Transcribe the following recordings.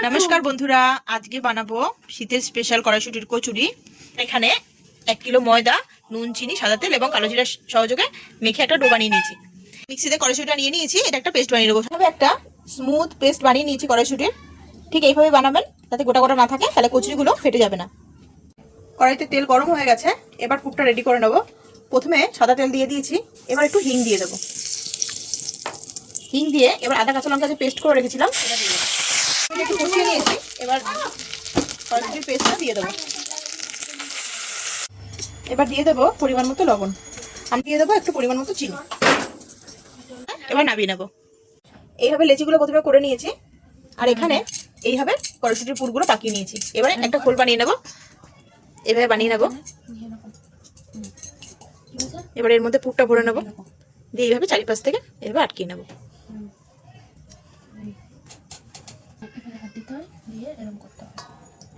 নমস্কার বন্ধুরা, আজকে বানাবো শীতের স্পেশাল কড়াইশুটির কচুরি। এখানে 1 কিলো ময়দা, নুন, চিনি, সাদা তেল এবং কালো জিরা সহযোগে মেখে একটা ডো বানিয়ে নিয়েছি। মিক্সিতে কড়াইশুটিটা নিয়ে নিয়েছি, এটা একটা পেস্ট বানিয়ে নেবো। একটা স্মুথ পেস্ট বানিয়ে নিয়েছি কড়াইশুটির। ঠিক এইভাবে বানাবেন, যাতে গোটা গোটা না থাকে, তাহলে কচুরিগুলো ফেটে যাবে না। কড়াইতে তেল গরম হয়ে গেছে, এবার পুরটা রেডি করে নেবো। প্রথমে সাদা তেল দিয়ে দিয়েছি, এবার একটু হিং দিয়ে দেবো। হিং দিয়ে এবার আদা কাঁচা লঙ্কা যে পেস্ট করে রেখেছিলাম এটা দিয়ে দেবো। একটু কষিয়ে নিয়েছি, এবার কড়াইশুটির পেস্টটা দিয়ে দেবো। এবার দিয়ে দেবো পরিমাণ মতো লবণ, আমি দিয়ে দেবো একটু পরিমাণ মতো চিনি। এবার নামিয়ে নেবো। এইভাবে লেচিগুলো প্রথমে করে নিয়েছি, আর এখানে এইভাবে কড়াইশুটির পুরগুলো পাকিয়ে নিয়েছি। এবারে একটা খোল বানিয়ে নেবো, এভাবে বানিয়ে নেবো। এবার এর মধ্যে পুরটা ভরে নেবো, দিয়ে এইভাবে চারিপাশ থেকে এভাবে আটকিয়ে নেবো।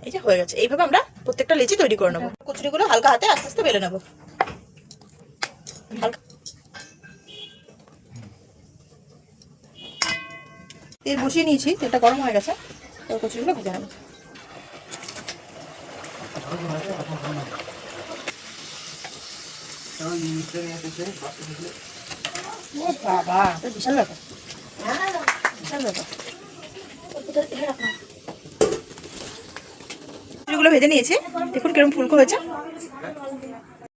এই যে হয়ে গেছে। এইভাবে আমরা প্রত্যেকটা লেচি তৈরি করে নেবো। কচুরিগুলো হালকা হাতে আস্তে আস্তে বেলে নেবো। তেল বসিয়ে নিয়েছি, তেলটা গরম হয়ে গেছে, এবার কচুরিগুলো ভেজে নেবো। বাবা, বিশাল ব্যাপার, বিশাল ব্যাপার। কচুরিগুলো ভেজে নিয়েছি, দেখুন কিরকম ফুলকো হয়েছে।